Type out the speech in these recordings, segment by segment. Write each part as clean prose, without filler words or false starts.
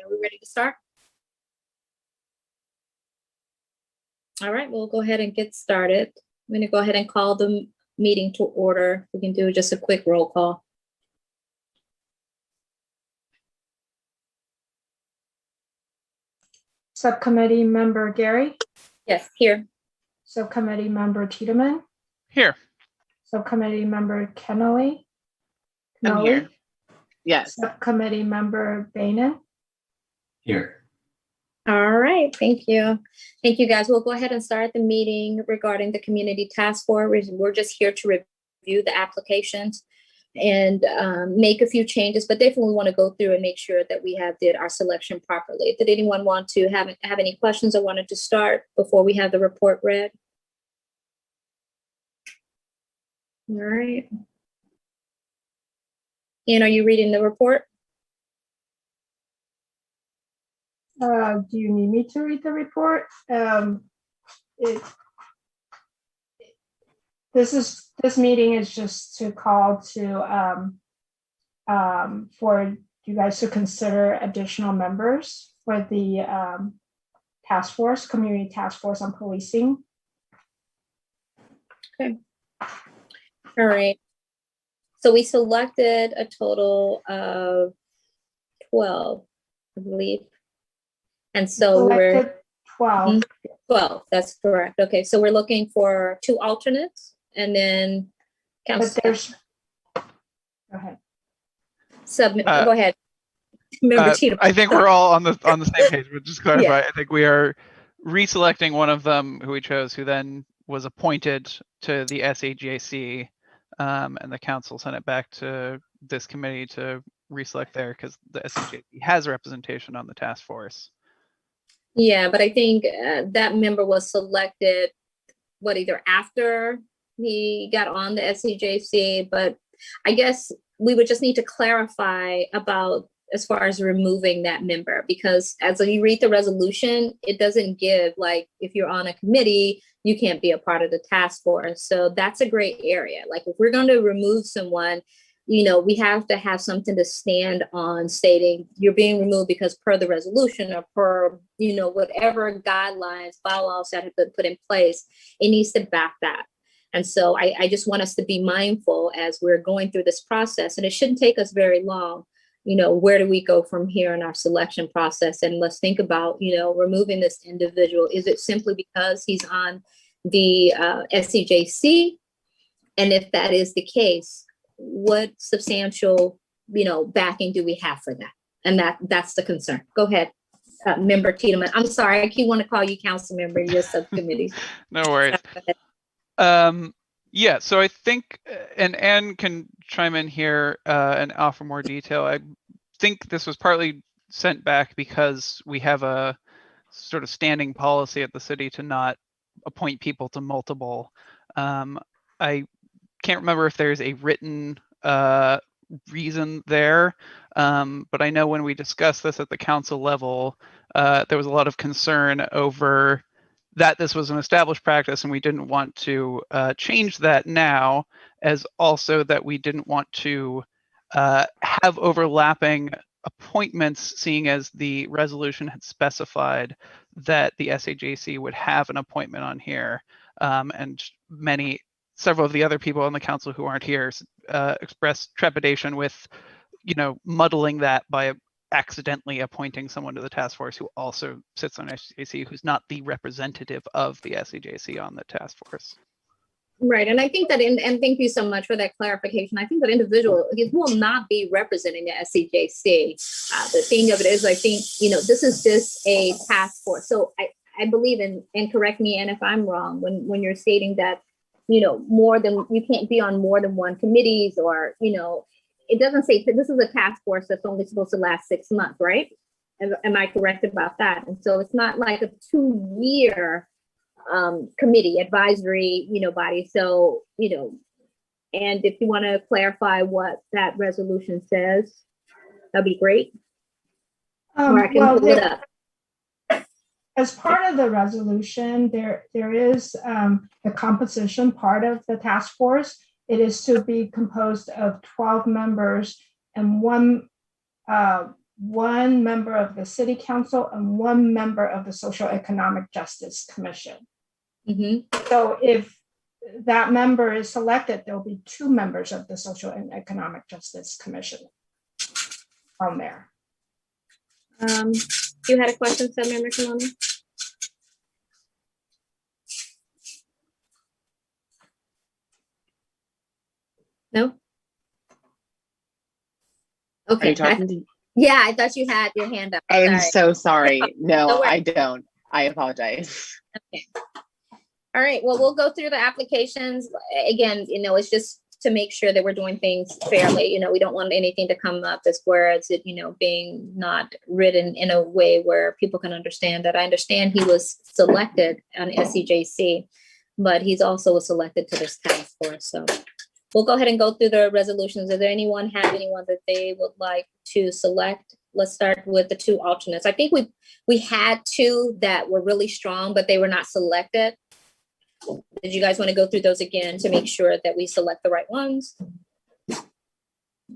Are we ready to start? All right, we'll go ahead and get started. I'm going to go ahead and call the meeting to order. We can do just a quick roll call. Subcommittee member Gary? Yes, here. Subcommittee member Tiedemann? Here. Subcommittee member Kennelly? I'm here. Yes. Subcommittee member Bainan? Here. All right, thank you. Thank you, guys. We'll go ahead and start the meeting regarding the community task force. We're just here to review the applications and make a few changes, but definitely want to go through and make sure that we did our selection properly. Did anyone want to have any questions or wanted to start before we have the report read? All right. Ian, are you reading the report? Do you need me to read the report? This meeting is just to call to for you guys to consider additional members for the task force, community task force on policing. Okay. All right. So we selected a total of 12, I believe. And so we're 12. 12, that's correct. Okay, so we're looking for 2 alternates and then But there's, go ahead. Go ahead. Member Cheatham. I think we're all on the same page. We'll just clarify. Yeah. I think we are reselecting one of them who we chose, who then was appointed to the SAJC, and the council sent it back to this committee to reselect there because the SAJC has representation on the task force. Yeah, but I think that member was selected, either after he got on the SCJC, but I guess we would just need to clarify about as far as removing that member, because as you read the resolution, it doesn't give, like, if you're on a committee, you can't be a part of the task force. So that's a gray area. Like, if we're going to remove someone, we have to have something to stand on stating you're being removed because per the resolution or per, whatever guidelines, bylaws that have been put in place, it needs to back that. And so I just want us to be mindful as we're going through this process, and it shouldn't take us very long. Where do we go from here in our selection process? And let's think about, removing this individual. Is it simply because he's on the SCJC? And if that is the case, what substantial, backing do we have for that? And that's the concern. Go ahead, Member Tiedemann. I'm sorry, I keep wanting to call you council member in your subcommittee. No worries. Yeah, so I think, and Anne can chime in here and offer more detail. I think this was partly sent back because we have a sort of standing policy at the city to not appoint people to multiple. I can't remember if there's a written reason there, but I know when we discussed this at the council level, there was a lot of concern over that this was an established practice and we didn't want to change that now, as also that we didn't want to have overlapping appointments, seeing as the resolution had specified that the SAJC would have an appointment on here, and several of the other people on the council who aren't here expressed trepidation with, muddling that by accidentally appointing someone to the task force who also sits on SAJC, who's not the representative of the SAJC on the task force. Right, and I think that, and thank you so much for that clarification. I think that individual will not be representing the SCJC. The thing of it is, I think, this is just a task force. So I believe in, and correct me, and if I'm wrong, when you're stating that, you can't be on more than one committees, or, it doesn't say this is a task force that's only supposed to last 6 months, right? Am I correct about that? And so it's not like a 2-year committee advisory, body. So, and if you want to clarify what that resolution says, that'd be great. Or I can pull it up. As part of the resolution, there is the composition part of the task force. It is to be composed of 12 members and one one member of the City Council and one member of the Social Economic Justice Commission. Mhm. So if that member is selected, there'll be two members of the Social and Economic Justice Commission on there. You had a question, Submember Kalani? No? Are Okay. you talking to? Yeah, I thought you had your hand up. I'm Sorry. so sorry. No No, worries. I don't. I apologize. Okay. All right. Well, we'll go through the applications. Again, it's just to make sure that we're doing things fairly. We don't want anything to come up as where it's, being not written in a way where people can understand that. I understand he was selected on SCJC, but he's also selected to this task force. So we'll go ahead and go through the resolutions. Does there anyone have anyone that they would like to select? Let's start with the two alternates. I think we had two that were really strong, but they were not selected. Did you guys want to go through those again to make sure that we select the right ones?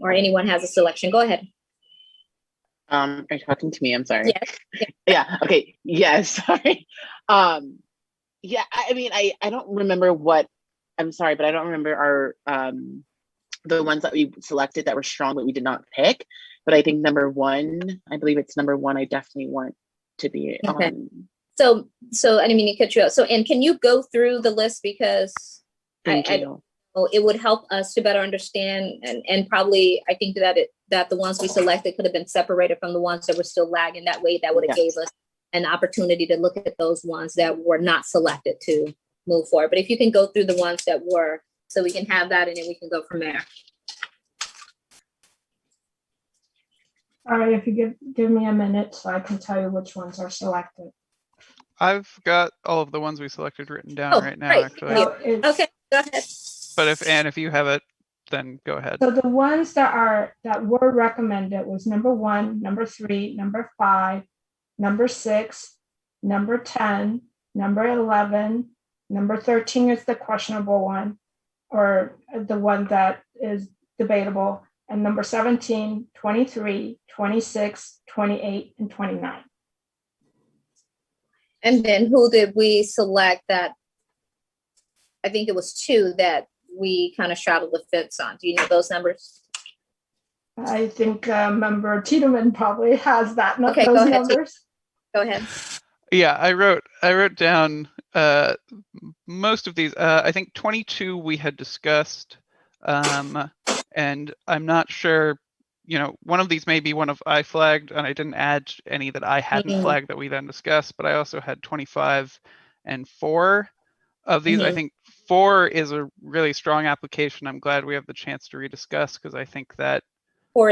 Or anyone has a selection? Go ahead. Are you talking to me? I'm sorry. Yes. Yeah. Okay. Yes. Sorry. Yeah. I mean, I don't remember what. I'm sorry, but I don't remember our the ones that we selected that were strong, but we did not pick. But I think number one, I believe it's number one. I definitely want to be Okay. on. So I didn't mean to cut you out. So, and can you go through the list, because Thank you. it would help us to better understand, and probably I think that the ones we selected could have been separated from the ones that were still lagging. That way, that would have gave us an opportunity to look at those ones that were not selected to move forward. But if you can go through the ones that were, so we can have that, and then we can go from there. All right, if you give me a minute so I can tell you which ones are selected. I've got all of the ones we selected written down right now, great. actually. So it's- Okay, go ahead. But if you have it, then go ahead. So the ones that were recommended was number 1, number 3, number 5, number 6, number 10, number 11, number 13 is the questionable one, or the one that is debatable, and number 17, 23, 26, 28, and 29. And then who did we select that? I think it was 2 that we kind of straddled the fence on. Do you know those numbers? I think member Tiedemann probably has those go ahead, numbers. Go ahead. Yeah, I wrote down most of these. I think 22 we had discussed, and I'm not sure. One of these may be one of I flagged, and I didn't add any that I hadn't flagged that we then discussed. But I also had 25 and 4 of these. I think 4 is a really strong application. I'm glad we have the chance to rediscuss, because I think that 4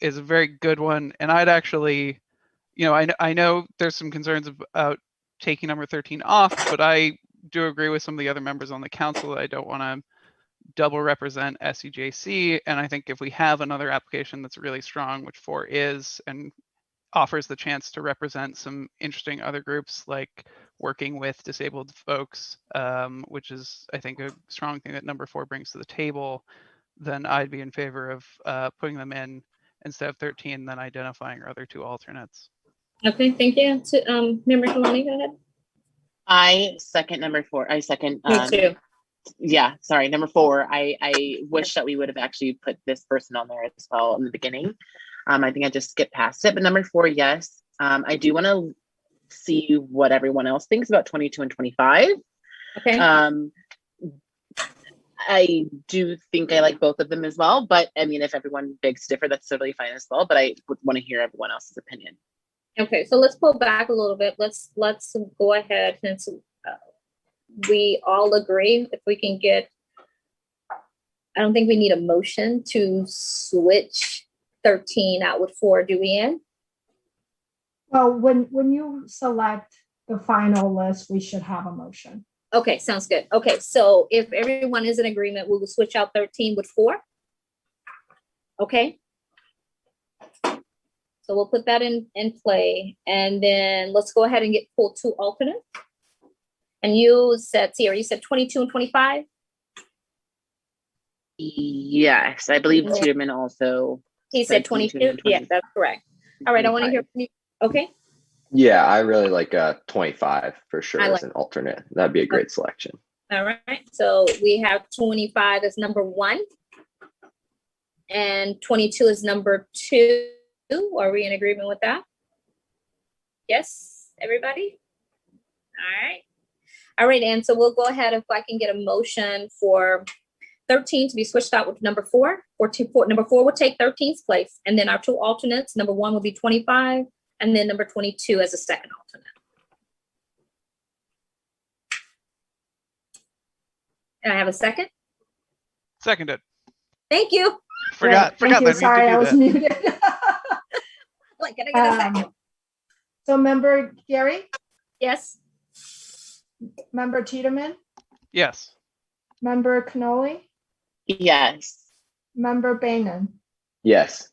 is a very good one. And I'd actually, I know there's some concerns about taking number 13 off, but I do agree with some of the other members on the council that I don't want to double represent SCJC. And I think if we have another application that's really strong, which 4 is, and offers the chance to represent some interesting other groups like working with disabled folks, which is, I think, a strong thing that number 4 brings to the table, then I'd be in favor of putting them in instead of 13, then identifying our other 2 alternates. Okay, thank you. Member Kalani, go ahead. I second number 4. I second. Me too. Yeah, sorry, number 4. I wish that we would have actually put this person on there as well in the beginning. I think I just skipped past it, but number 4, yes. I do want to see what everyone else thinks about 22 and 25. Okay. I do think I like both of them as well, but I mean, if everyone begs to differ, that's totally fine as well. But I would want to hear everyone else's opinion. Okay, so let's pull back a little bit. Let's go ahead, since we all agree. If we can get, I don't think we need a motion to switch 13 out with 4, do we, Ann? Well, when you select the final list, we should have a motion. Okay, sounds good. Okay, so if everyone is in agreement, we will switch out 13 with 4. Okay. So we'll put that in play, and then let's go ahead and pull 2 alternates. And you said, Sierra, you said 22 and 25? Yes, I believe Tiedemann also. He said 22. Yeah, that's correct. All right, I want to hear from you. Okay, Yeah, I really like 25 for sure I as like- an alternate. That'd be a great selection. all right. So we have 25 as number 1. And 22 is number 2. Are we in agreement with that? Yes, everybody? All right. All right, and so we'll go ahead if I can get a motion for 13 to be switched out with number 4. Number 4 will take 13's place. And then our 2 alternates, number 1 will be 25, and then number 22 as a second alternate. And I have a second? Seconded. Thank you. Forgot Thank that you. I need Sorry, I to was do that. muted. Like, can I get a second? So member Gary, Yes. member Tiedemann, Yes. member Cannoli, Yes. member Bainan. Yes.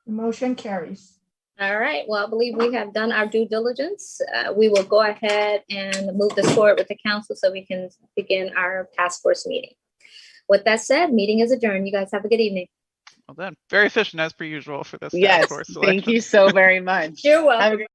The motion carries. All right. Well, I believe we have done our due diligence. We will go ahead and move this forward with the council so we can begin our task force meeting. With that said, meeting is adjourned. You guys have a good evening. Well done. Very efficient as per usual for this task Yes. force Thank selection. you so very much. You're Have a welcome. great